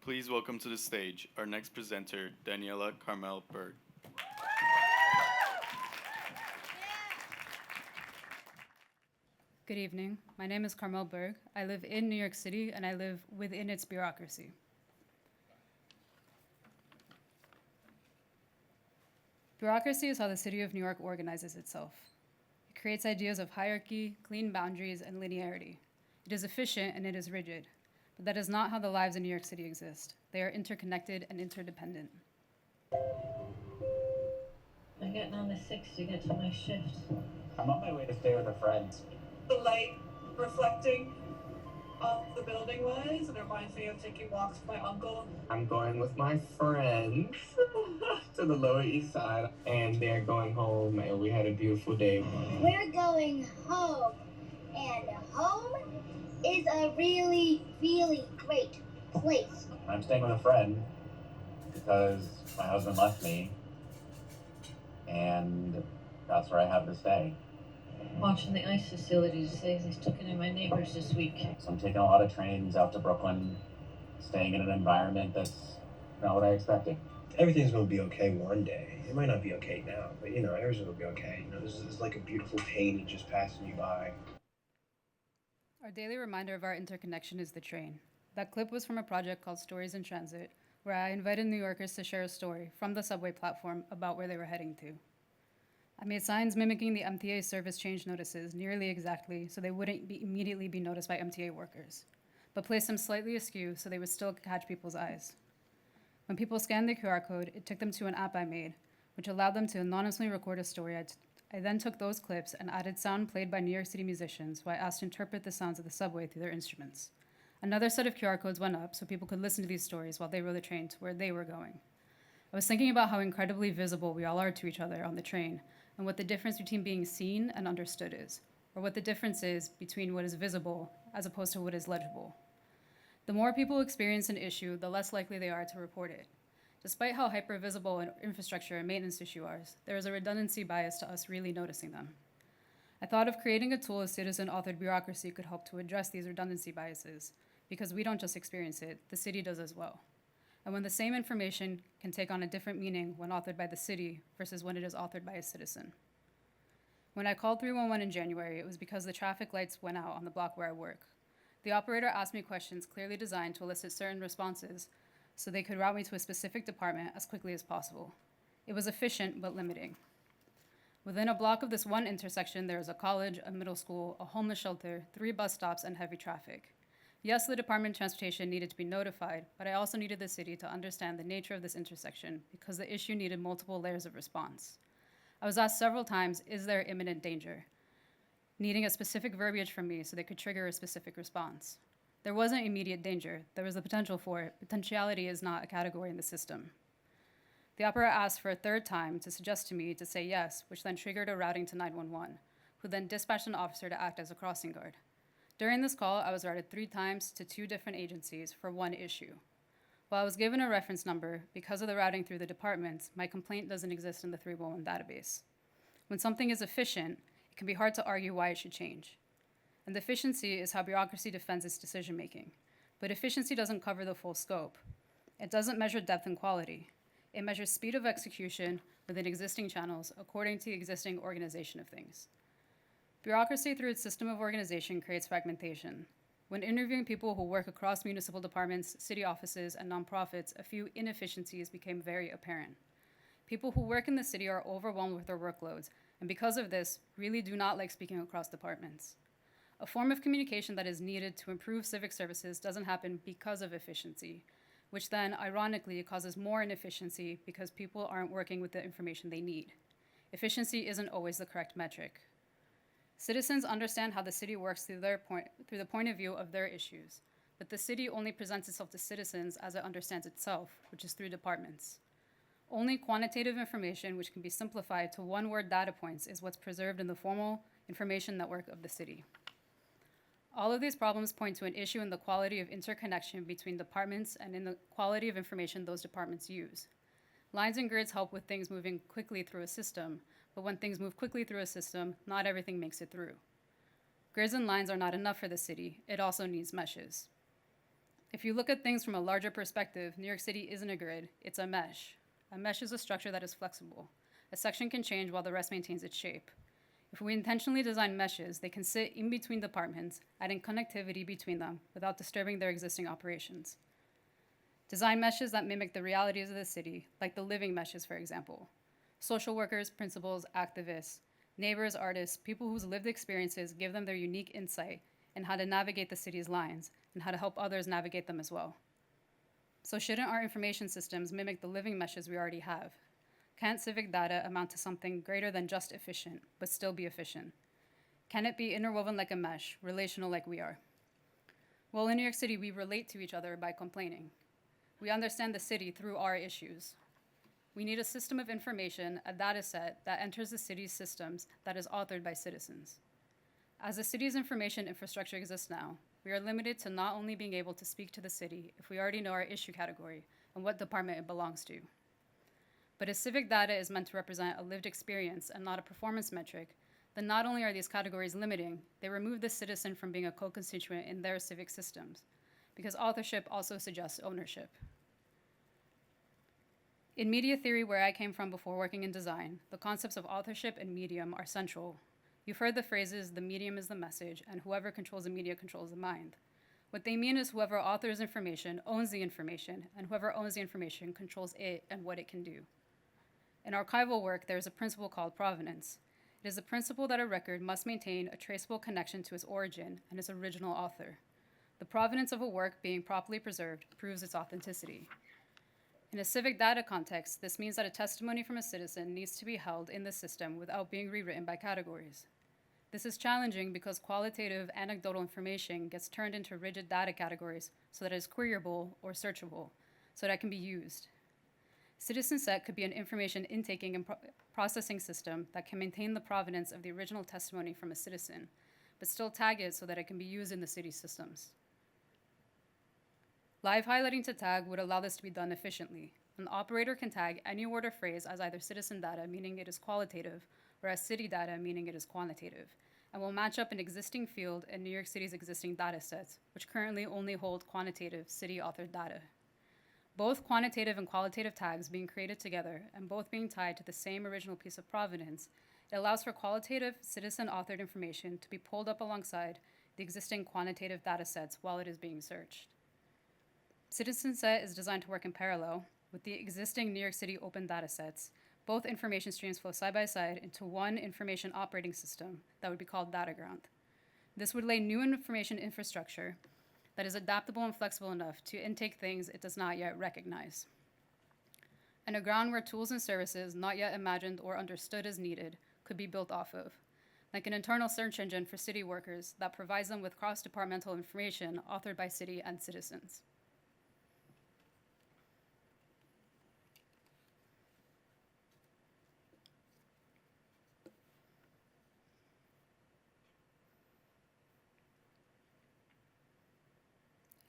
Please welcome to the stage our next presenter, Daniela Carmel Berg. Good evening. My name is Carmel Berg. I live in New York City and I live within its bureaucracy. Bureaucracy is how the city of New York organizes itself. It creates ideas of hierarchy, clean boundaries, and linearity. It is efficient and it is rigid, but that is not how the lives in New York City exist. They are interconnected and interdependent. I'm getting on the 6 to get to my shift. I'm on my way to stay with a friend. The light reflecting off the building was, and it reminds me of taking walks with my uncle. I'm going with my friends to the Lower East Side, and they're going home, and we had a beautiful day. We're going home, and home is a really, really great place. I'm staying with a friend because my husband left me, and that's where I have to stay. Watching the ice facilities, they took it in my neighbors this week. So I'm taking a lot of trains out to Brooklyn, staying in an environment that's not what I expected. Everything's going to be okay one day. It might not be okay now, but everything's going to be okay. This is like a beautiful painting just passing you by. Our daily reminder of our interconnection is the train. That clip was from a project called Stories in Transit, where I invited New Yorkers to share a story from the subway platform about where they were heading to. I made signs mimicking the MTA service change notices nearly exactly so they wouldn't immediately be noticed by MTA workers, but placed them slightly askew so they would still catch people's eyes. When people scanned the QR code, it took them to an app I made, which allowed them to anonymously record a story. I then took those clips and added sound played by New York City musicians, who I asked to interpret the sounds of the subway through their instruments. Another set of QR codes went up so people could listen to these stories while they rode the train to where they were going. I was thinking about how incredibly visible we all are to each other on the train, and what the difference between being seen and understood is, or what the difference is between what is visible as opposed to what is legible. The more people experience an issue, the less likely they are to report it. Despite how hyper-visible an infrastructure and maintenance issue are, there is a redundancy bias to us really noticing them. I thought of creating a tool a citizen-authored bureaucracy could help to address these redundancy biases, because we don't just experience it, the city does as well. And when the same information can take on a different meaning when authored by the city versus when it is authored by a citizen. When I called 311 in January, it was because the traffic lights went out on the block where I work. The operator asked me questions clearly designed to elicit certain responses so they could route me to a specific department as quickly as possible. It was efficient but limiting. Within a block of this one intersection, there is a college, a middle school, a homeless shelter, 3 bus stops, and heavy traffic. Yes, the Department of Transportation needed to be notified, but I also needed the city to understand the nature of this intersection because the issue needed multiple layers of response. I was asked several times, is there imminent danger? Needing a specific verbiage from me so they could trigger a specific response. There wasn't immediate danger. There was the potential for it. Potentiality is not a category in the system. The operator asked for a third time to suggest to me to say yes, which then triggered a routing to 911, who then dispatched an officer to act as a crossing guard. During this call, I was routed 3 times to 2 different agencies for one issue. While I was given a reference number, because of the routing through the departments, my complaint doesn't exist in the 311 database. When something is efficient, it can be hard to argue why it should change. And efficiency is how bureaucracy defends its decision-making. But efficiency doesn't cover the full scope. It doesn't measure depth and quality. It measures speed of execution within existing channels according to the existing organization of things. Bureaucracy, through its system of organization, creates fragmentation. When interviewing people who work across municipal departments, city offices, and nonprofits, a few inefficiencies became very apparent. People who work in the city are overwhelmed with their workloads, and because of this, really do not like speaking across departments. A form of communication that is needed to improve civic services doesn't happen because of efficiency, which then, ironically, causes more inefficiency because people aren't working with the information they need. Efficiency isn't always the correct metric. Citizens understand how the city works through the point of view of their issues, but the city only presents itself to citizens as it understands itself, which is through departments. Only quantitative information, which can be simplified to one-word data points, is what's preserved in the formal information network of the city. All of these problems point to an issue in the quality of interconnection between departments and in the quality of information those departments use. Lines and grids help with things moving quickly through a system, but when things move quickly through a system, not everything makes it through. Grids and lines are not enough for the city. It also needs meshes. If you look at things from a larger perspective, New York City isn't a grid, it's a mesh. A mesh is a structure that is flexible. A section can change while the rest maintains its shape. If we intentionally design meshes, they can sit in between departments, adding connectivity between them without disturbing their existing operations. Design meshes that mimic the realities of the city, like the living meshes, for example. Social workers, principals, activists, neighbors, artists, people whose lived experiences give them their unique insight in how to navigate the city's lines and how to help others navigate them as well. So shouldn't our information systems mimic the living meshes we already have? Can't civic data amount to something greater than just efficient, but still be efficient? Can it be interwoven like a mesh, relational like we are? Well, in New York City, we relate to each other by complaining. We understand the city through our issues. We need a system of information, a data set that enters the city's systems that is authored by citizens. As the city's information infrastructure exists now, we are limited to not only being able to speak to the city if we already know our issue category and what department it belongs to. But as civic data is meant to represent a lived experience and not a performance metric, then not only are these categories limiting, they remove the citizen from being a co-constituent in their civic systems, because authorship also suggests ownership. In media theory, where I came from before working in design, the concepts of authorship and medium are central. You've heard the phrases, the medium is the message, and whoever controls the media controls the mind. What they mean is whoever authors information owns the information, and whoever owns the information controls it and what it can do. In archival work, there is a principle called provenance. It is the principle that a record must maintain a traceable connection to its origin and its original author. The provenance of a work being properly preserved proves its authenticity. In a civic data context, this means that a testimony from a citizen needs to be held in the system without being rewritten by categories. This is challenging because qualitative, anecdotal information gets turned into rigid data categories so that it is queryable or searchable, so that it can be used. Citizen set could be an information intaking and processing system that can maintain the provenance of the original testimony from a citizen, but still tag it so that it can be used in the city's systems. Live highlighting to tag would allow this to be done efficiently. An operator can tag any word or phrase as either citizen data, meaning it is qualitative, or as city data, meaning it is quantitative, and will match up an existing field in New York City's existing data sets, which currently only hold quantitative city-authored data. Both quantitative and qualitative tags being created together and both being tied to the same original piece of provenance, it allows for qualitative, citizen-authored information to be pulled up alongside the existing quantitative data sets while it is being searched. Citizen set is designed to work in parallel with the existing New York City open data sets. Both information streams flow side by side into one information operating system that would be called data ground. This would lay new information infrastructure that is adaptable and flexible enough to intake things it does not yet recognize. And a ground where tools and services not yet imagined or understood as needed could be built off of, like an internal search engine for city workers that provides them with cross-departmental information authored by city and citizens.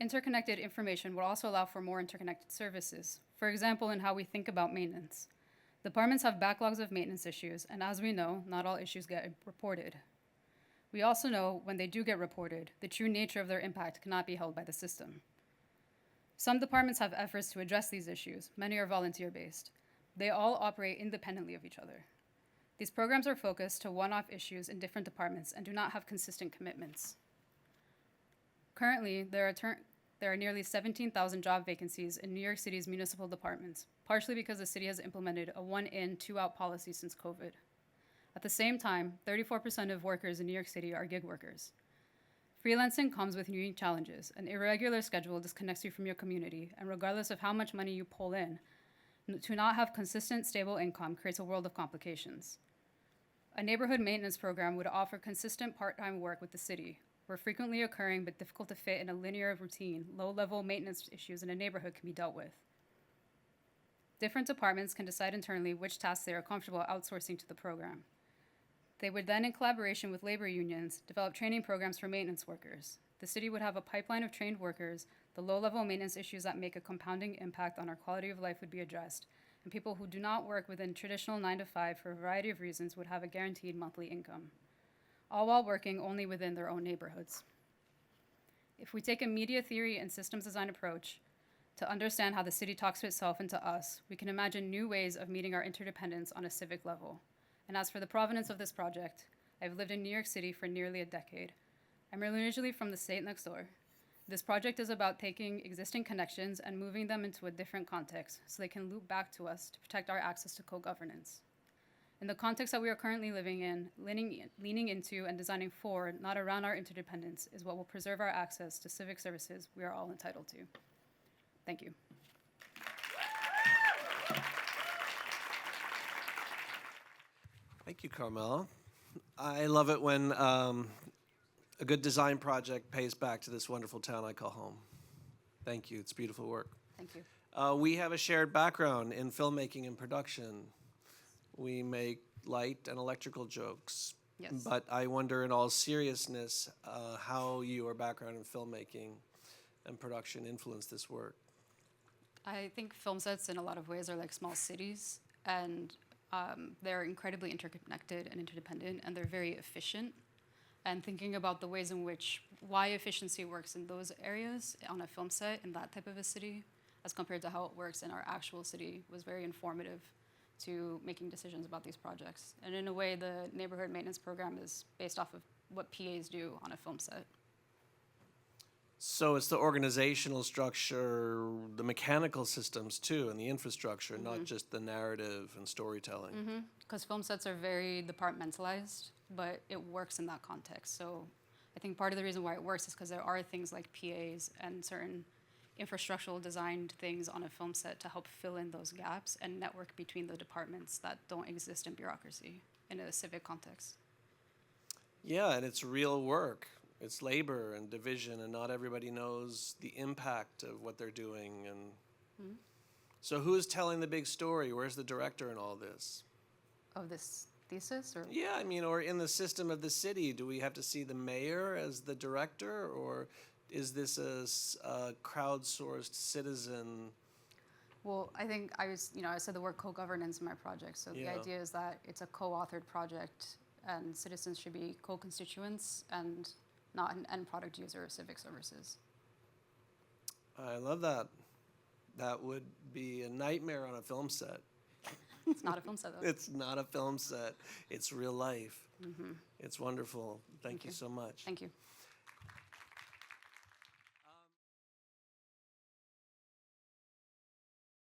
Interconnected information will also allow for more interconnected services. For example, in how we think about maintenance. Departments have backlogs of maintenance issues, and as we know, not all issues get reported. We also know when they do get reported, the true nature of their impact cannot be held by the system. Some departments have efforts to address these issues. Many are volunteer-based. They all operate independently of each other. These programs are focused to one-off issues in different departments and do not have consistent commitments. Currently, there are nearly 17,000 job vacancies in New York City's municipal departments, partially because the city has implemented a one-in, two-out policy since COVID. At the same time, 34% of workers in New York City are gig workers. Freelancing comes with unique challenges. An irregular schedule disconnects you from your community, and regardless of how much money you pull in, to not have consistent, stable income creates a world of complications. A neighborhood maintenance program would offer consistent part-time work with the city, where frequently occurring but difficult to fit in a linear routine, low-level maintenance issues in a neighborhood can be dealt with. Different departments can decide internally which tasks they are comfortable outsourcing to the program. They would then, in collaboration with labor unions, develop training programs for maintenance workers. The city would have a pipeline of trained workers, the low-level maintenance issues that make a compounding impact on our quality of life would be addressed, and people who do not work within traditional 9-to-5 for a variety of reasons would have a guaranteed monthly income, all while working only within their own neighborhoods. If we take a media theory and systems design approach to understand how the city talks to itself and to us, we can imagine new ways of meeting our interdependence on a civic level. And as for the provenance of this project, I've lived in New York City for nearly a decade. I'm originally from the state next door. This project is about taking existing connections and moving them into a different context so they can loop back to us to protect our access to co-governance. In the context that we are currently living in, leaning into and designing for, not around our interdependence, is what will preserve our access to civic services we are all entitled to. Thank you. Thank you, Carmel. I love it when a good design project pays back to this wonderful town I call home. Thank you. It's beautiful work. Thank you. We have a shared background in filmmaking and production. We make light and electrical jokes. Yes. But I wonder, in all seriousness, how your background in filmmaking and production influenced this work. I think film sets in a lot of ways are like small cities, and they're incredibly interconnected and interdependent, and they're very efficient. And thinking about the ways in which, why efficiency works in those areas on a film set in that type of a city, as compared to how it works in our actual city, was very informative to making decisions about these projects. And in a way, the neighborhood maintenance program is based off of what PAs do on a film set. So it's the organizational structure, the mechanical systems too, and the infrastructure, not just the narrative and storytelling. Because film sets are very departmentalized, but it works in that context. So I think part of the reason why it works is because there are things like PAs and certain infrastructural designed things on a film set to help fill in those gaps and network between the departments that don't exist in bureaucracy in a civic context. Yeah, and it's real work. It's labor and division, and not everybody knows the impact of what they're doing. And so who's telling the big story? Where's the director in all this? Of this thesis? Or Yeah, I mean, or in the system of the city, do we have to see the mayor as the director, or is this a crowdsourced citizen? Well, I think I said the word co-governance in my project. So the idea is that it's a co-authored project, and citizens should be co-constituents and not an end product user of civic services. I love that. That would be a nightmare on a film set. It's not a film set, though. It's not a film set. It's real life. It's wonderful. Thank you so much. Thank you.